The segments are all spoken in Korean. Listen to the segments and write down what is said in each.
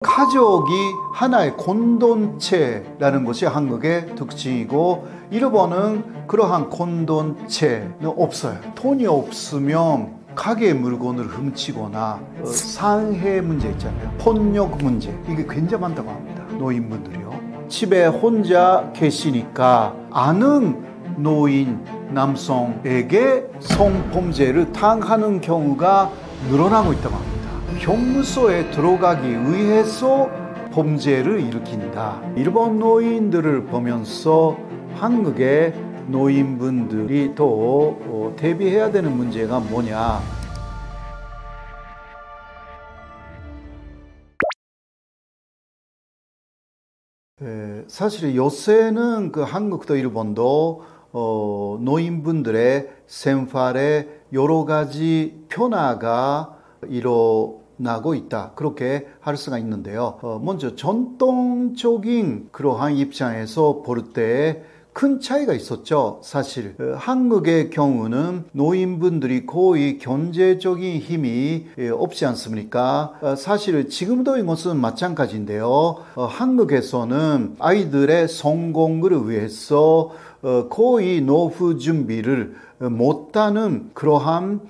가족이 하나의 공동체라는 것이 한국의 특징이고, 일본은 그러한 공동체는 없어요. 돈이 없으면 가게 물건을 훔치거나 상해 문제 있잖아요. 폭력 문제, 이게 굉장히 많다고 합니다. 노인분들이요. 집에 혼자 계시니까 아는 노인 남성에게 성범죄를 당하는 경우가 늘어나고 있다고 합니다. 교무소에 들어가기 위해서 범죄를 일으킨다. 일본 노인들을 보면서 한국의 노인분들이 또 대비해야 되는 문제가 뭐냐. 사실 요새는 한국도 일본도 노인분들의 생활에 여러 가지 변화가 일어나고 있다, 그렇게 할 수가 있는데요. 먼저 전통적인 그러한 입장에서 볼 때 큰 차이가 있었죠. 사실 한국의 경우는 노인분들이 거의 경제적인 힘이 없지 않습니까? 사실 지금도 이것은 마찬가지인데요. 한국에서는 아이들의 성공을 위해서 거의 노후 준비를 못하는 그러한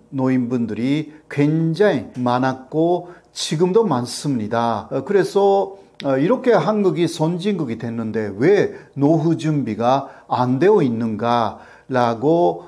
노인분들이 굉장히 많았고 지금도 많습니다. 그래서 이렇게 한국이 선진국이 됐는데 왜 노후 준비가 안 되어 있는가 라고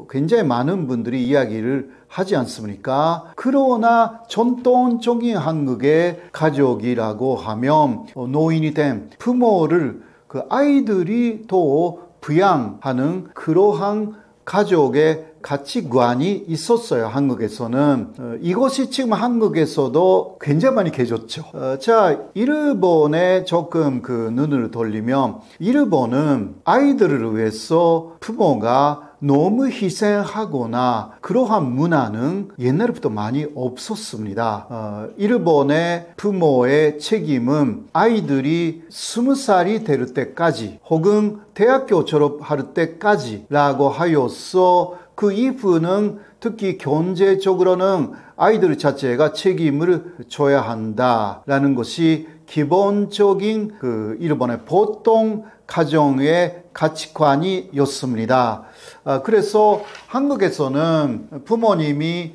굉장히 많은 분들이 이야기를 하지 않습니까? 그러나 전통적인 한국의 가족이라고 하면 노인이 된 부모를 그 아이들이 또 부양하는 그러한 가족의 가치관이 있었어요. 한국에서는. 이것이 지금 한국에서도 굉장히 많이 개졌죠. 자, 일본에 조금 눈을 돌리면, 일본은 아이들을 위해서 부모가 너무 희생하거나 그러한 문화는 옛날부터 많이 없었습니다. 일본의 부모의 책임은 아이들이 20살이 될 때까지 혹은 대학교 졸업할 때까지라고 하여서 그 이후는 특히 경제적으로는 아이들 자체가 책임을 져야 한다라는 것이 기본적인 일본의 보통 가정의 가치관이었습니다. 그래서 한국에서는 부모님이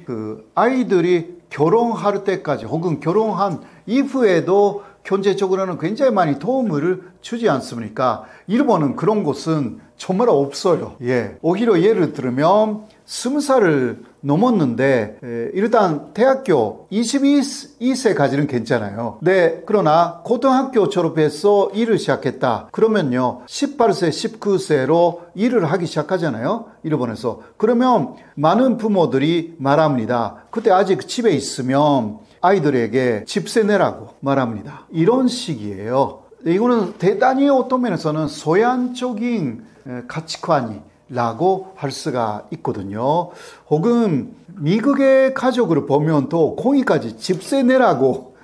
아이들이 결혼할 때까지 혹은 결혼한 이후에도 경제적으로는 굉장히 많이 도움을 주지 않습니까? 일본은 그런 곳은 정말 없어요. 오히려 예를 들면 20살을 넘었는데 일단 대학교 22세까지는 괜찮아요. 네, 그러나 고등학교 졸업해서 일을 시작했다. 그러면요 18세, 19세로 일을 하기 시작하잖아요. 일본에서. 그러면 많은 부모들이 말합니다. 그때 아직 집에 있으면 아이들에게 집세 내라고 말합니다. 이런 식이에요. 이거는 대단히 어떤 면에서는 소양적인 가치관이라고 할 수가 있거든요. 혹은 미국의 가족을 보면 또 거기까지 집세 내라고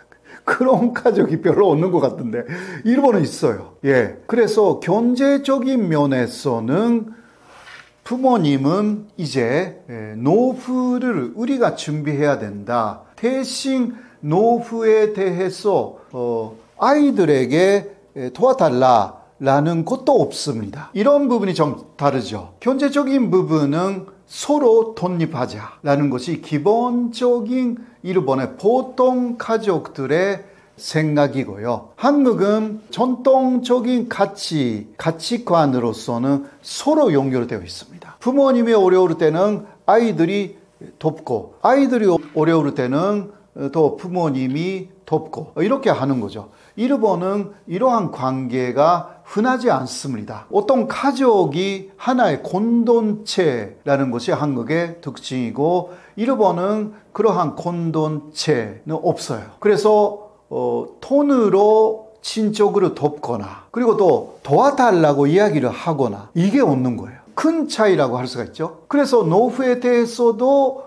그런 가족이 별로 없는 것 같은데 일본은 있어요. 그래서 경제적인 면에서는 부모님은 이제 노후를 우리가 준비해야 된다. 대신 노후에 대해서 아이들에게 도와달라라는 것도 없습니다. 이런 부분이 좀 다르죠. 경제적인 부분은 서로 독립하자라는 것이 기본적인 일본의 보통 가족들의 생각이고요. 한국은 전통적인 가치관으로서는 서로 연결되어 있습니다. 부모님이 어려울 때는 아이들이 돕고, 아이들이 어려울 때는 또 부모님이 돕고, 이렇게 하는 거죠. 일본은 이러한 관계가 흔하지 않습니다. 어떤 가족이 하나의 공동체라는 것이 한국의 특징이고, 일본은 그러한 공동체는 없어요. 그래서 돈으로 친족으로 돕거나 그리고 또 도와달라고 이야기를 하거나 이게 없는 거예요. 큰 차이라고 할 수가 있죠. 그래서 노후에 대해서도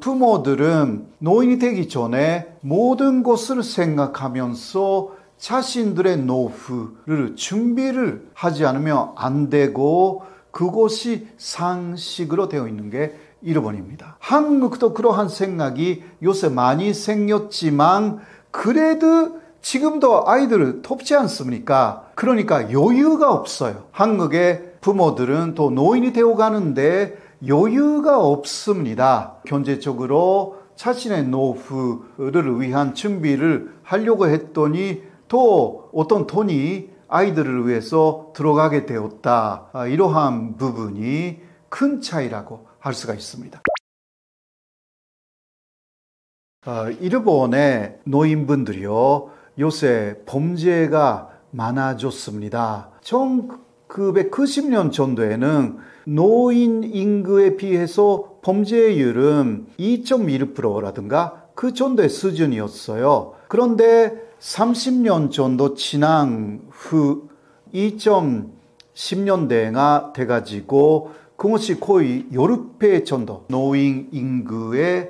부모들은 노인이 되기 전에 모든 것을 생각하면서 자신들의 노후를 준비를 하지 않으면 안 되고 그것이 상식으로 되어 있는 게 일본입니다. 한국도 그러한 생각이 요새 많이 생겼지만 그래도 지금도 아이들을 돕지 않습니까? 그러니까 여유가 없어요. 한국의 부모들은 또 노인이 되어 가는데 여유가 없습니다. 경제적으로 자신의 노후를 위한 준비를 하려고 했더니 또 어떤 돈이 아이들을 위해서 들어가게 되었다. 이러한 부분이 큰 차이라고 할 수가 있습니다. 일본의 노인분들이요, 요새 범죄가 많아졌습니다. 1990년 정도에는 노인 인구에 비해서 범죄율은 2.1%라든가 그 정도의 수준이었어요. 그런데 30년 정도 지난 후 2010년대가 돼가지고 그것이 거의 10배 정도 노인 인구에서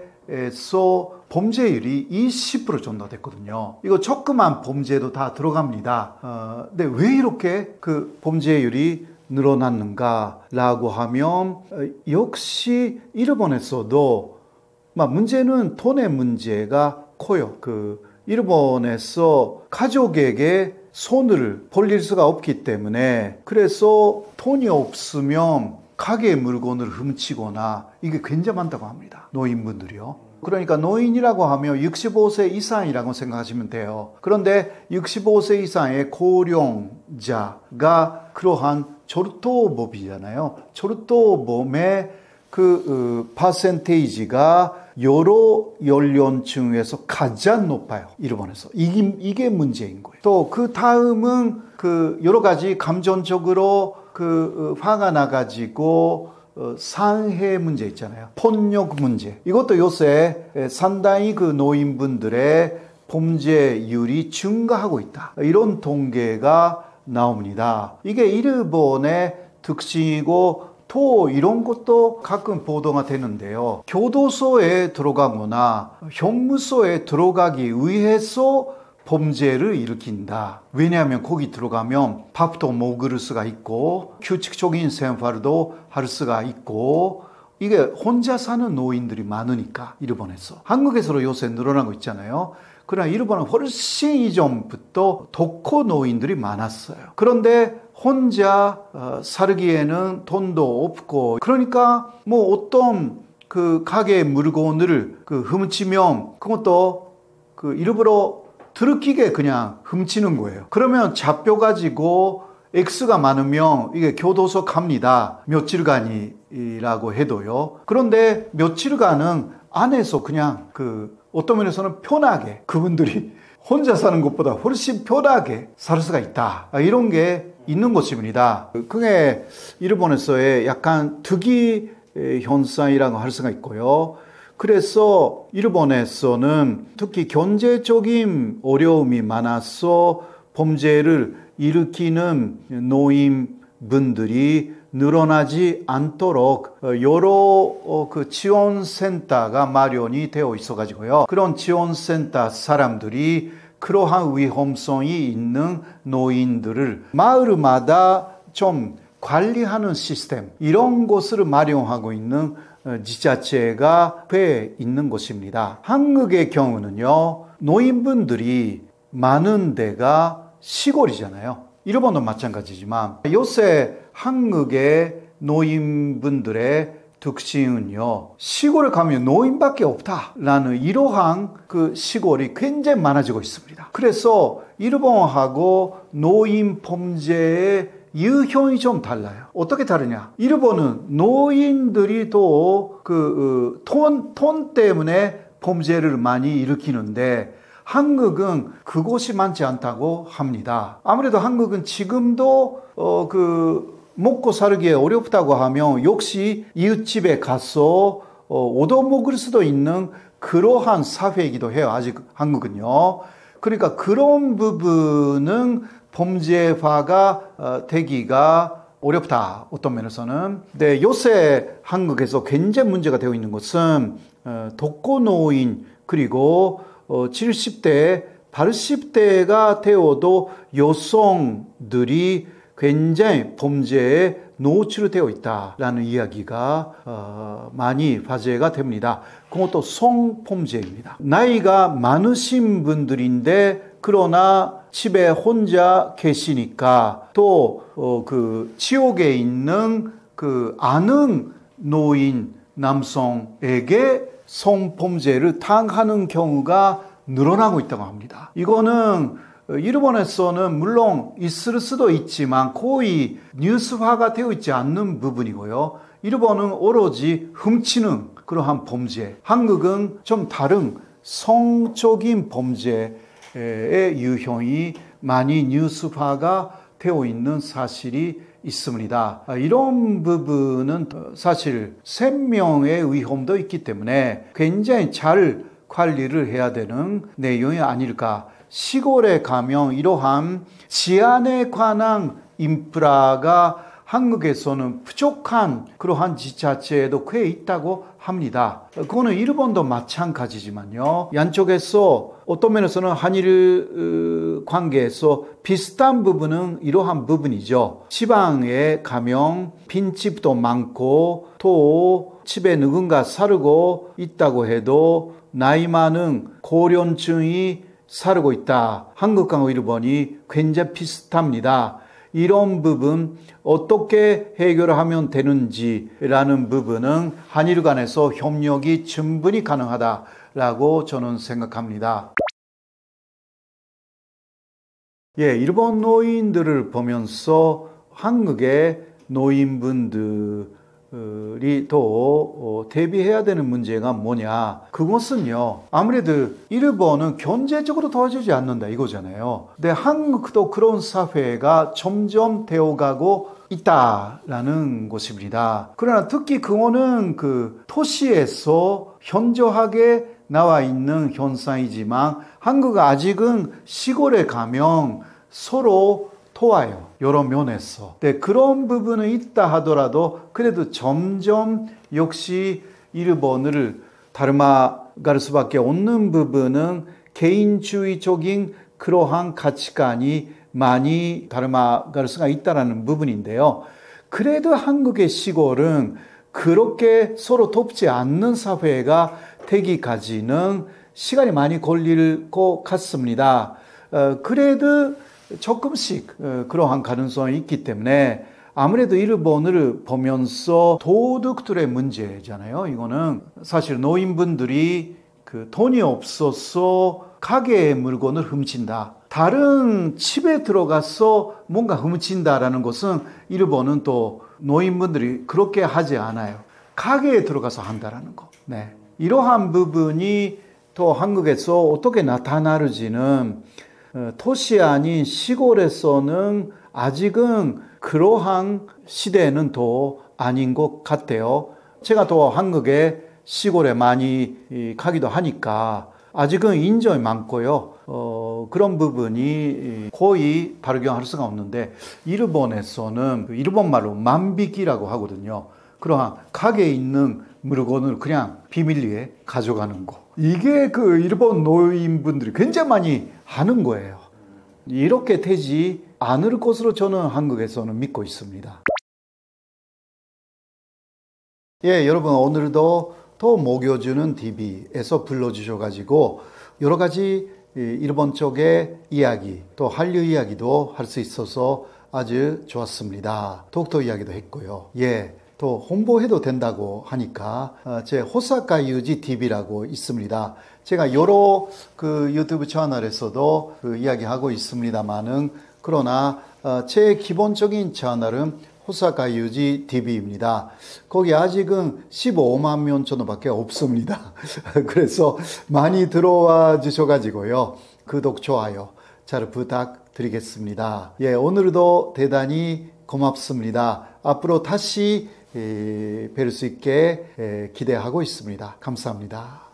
범죄율이 20% 정도 됐거든요. 이거 조그만 범죄도 다 들어갑니다. 근데 왜 이렇게 그 범죄율이 늘어났는가라고 하면 역시 일본에서도 문제는 돈의 문제가 커요. 일본에서 가족에게 손을 벌릴 수가 없기 때문에 그래서 돈이 없으면 가게 물건을 훔치거나 이게 굉장히 많다고 합니다. 노인분들이요. 그러니까 노인이라고 하면 65세 이상이라고 생각하시면 돼요. 그런데 65세 이상의 고령자가 그러한 절도범이잖아요. 절도범의 퍼센테이지가 여러 연령층에서 가장 높아요. 일본에서. 이게 문제인 거예요. 또 그 다음은 여러 가지 감정적으로 화가 나가지고 상해 문제 있잖아요. 폭력 문제. 이것도 요새 상당히 노인분들의 범죄율이 증가하고 있다. 이런 통계가 나옵니다. 이게 일본의 특징이고 또 이런 것도 가끔 보도가 되는데요. 교도소에 들어가거나 형무소에 들어가기 위해서 범죄를 일으킨다. 왜냐하면 거기 들어가면 밥도 먹을 수가 있고 규칙적인 생활도 할 수가 있고 이게 혼자 사는 노인들이 많으니까 일본에서. 한국에서도 요새 늘어나고 있잖아요. 그러나 일본은 훨씬 이전부터 독거 노인들이 많았어요. 그런데 혼자 살기에는 돈도 없고 그러니까 어떤 가게 물건을 훔치면 그것도 일부러 들키게 그냥 훔치는 거예요. 그러면 잡혀가지고 X가 많으면 이게 교도소 갑니다. 며칠간이라고 해도요. 그런데 며칠간은 안에서 그냥 어떤 면에서는 편하게 그분들이 혼자 사는 것보다 훨씬 편하게 살 수가 있다. 이런 게 있는 것입니다. 그게 일본에서의 약간 특이 현상이라고 할 수가 있고요. 그래서 일본에서는 특히 경제적인 어려움이 많아서 범죄를 일으키는 노인분들이 늘어나지 않도록 여러 지원센터가 마련이 되어 있어가지고요. 그런 지원센터 사람들이 그러한 위험성이 있는 노인들을 마을마다 좀 관리하는 시스템, 이런 것을 마련하고 있는 지자체가 꽤 있는 것입니다. 한국의 경우는요, 노인분들이 많은 데가 시골이잖아요. 일본도 마찬가지지만 요새 한국의 노인분들의 특징은요, 시골에 가면 노인밖에 없다라는 이러한 시골이 굉장히 많아지고 있습니다. 그래서 일본하고 노인 범죄의 유형이 좀 달라요. 어떻게 다르냐? 일본은 노인들이 또 돈 때문에 범죄를 많이 일으키는데 한국은 그것이 많지 않다고 합니다. 아무래도 한국은 지금도 먹고 살기에 어렵다고 하면 역시 이웃집에 가서 얻어먹을 수도 있는 그러한 사회이기도 해요. 아직 한국은요. 그러니까 그런 부분은 범죄화가 되기가 어렵다. 어떤 면에서는. 네, 요새 한국에서 굉장히 문제가 되어 있는 것은 독거노인 그리고 70대, 80대가 되어도 여성들이 굉장히 범죄에 노출되어 있다라는 이야기가 많이 화제가 됩니다. 그것도 성범죄입니다. 나이가 많으신 분들인데 그러나 집에 혼자 계시니까 또 그 지옥에 있는 그 아는 노인 남성에게 성범죄를 당하는 경우가 늘어나고 있다고 합니다. 이거는 일본에서는 물론 있을 수도 있지만 거의 뉴스화가 되어 있지 않는 부분이고요. 일본은 오로지 훔치는 그러한 범죄, 한국은 좀 다른 성적인 범죄의 유형이 많이 뉴스화가 되어 있는 사실이 있습니다. 이런 부분은 사실 생명의 위험도 있기 때문에 굉장히 잘 관리를 해야 되는 내용이 아닐까. 시골에 가면 이러한治安에 관한 인프라가 한국에서는 부족한 그러한 지자체에도 꽤 있다고 합니다. 그거는 일본도 마찬가지지만요. 양쪽에서 어떤 면에서는 한일 관계에서 비슷한 부분은 이러한 부분이죠. 지방에 가면 빈집도 많고 또 집에 누군가 살고 있다고 해도 나이 많은 고령층이 살고 있다. 한국과 일본이 굉장히 비슷합니다. 이런 부분 어떻게 해결하면 되는지라는 부분은 한일 간에서 협력이 충분히 가능하다라고 저는 생각합니다. 일본 노인들을 보면서 한국의 노인분들이 또 대비해야 되는 문제가 뭐냐. 그것은요, 아무래도 일본은 경제적으로 도와주지 않는다 이거잖아요. 근데 한국도 그런 사회가 점점 되어가고 있다라는 것입니다. 그러나 특히 그거는 그 도시에서 현저하게 나와 있는 현상이지만 한국은 아직은 시골에 가면 서로 도와요. 여러 면에서. 네, 그런 부분은 있다 하더라도 그래도 점점 역시 일본을 닮아갈 수밖에 없는 부분은 개인주의적인 그러한 가치관이 많이 닮아갈 수가 있다는 부분인데요. 그래도 한국의 시골은 그렇게 서로 돕지 않는 사회가 되기까지는 시간이 많이 걸릴 것 같습니다. 그래도 조금씩 그러한 가능성이 있기 때문에 아무래도 일본을 보면서 도둑들의 문제잖아요. 이거는 사실 노인분들이 그 돈이 없어서 가게의 물건을 훔친다. 다른 집에 들어가서 뭔가 훔친다라는 것은 일본은 또 노인분들이 그렇게 하지 않아요. 가게에 들어가서 한다라는 거. 네. 이러한 부분이 또 한국에서 어떻게 나타나는지는 도시 아닌 시골에서는 아직은 그러한 시대는 또 아닌 것 같아요. 제가 또 한국에 시골에 많이 가기도 하니까 아직은 인정이 많고요. 그런 부분이 거의 발견할 수가 없는데 일본에서는 일본 말로 만비기라고 하거든요. 그러한 가게에 있는 물건을 그냥 비밀리에 가져가는 거. 이게 그 일본 노인분들이 굉장히 많이 하는 거예요. 이렇게 되지 않을 것으로 저는 한국에서는 믿고 있습니다. 여러분 오늘도 더 먹여주는 TV에서 불러주셔가지고 여러 가지 일본 쪽의 이야기 또 한류 이야기도 할 수 있어서 아주 좋았습니다. 독도 이야기도 했고요. 또 홍보해도 된다고 하니까 제 호사카 유지 TV라고 있습니다. 제가 여러 그 유튜브 채널에서도 그 이야기하고 있습니다만은 그러나 제 기본적인 채널은 호사카 유지 TV입니다. 거기 아직은 15만 명 정도밖에 없습니다. 그래서 많이 들어와 주셔가지고요. 구독, 좋아요 잘 부탁드리겠습니다. 오늘도 대단히 고맙습니다. 앞으로 다시 뵐 수 있게 기대하고 있습니다. 감사합니다.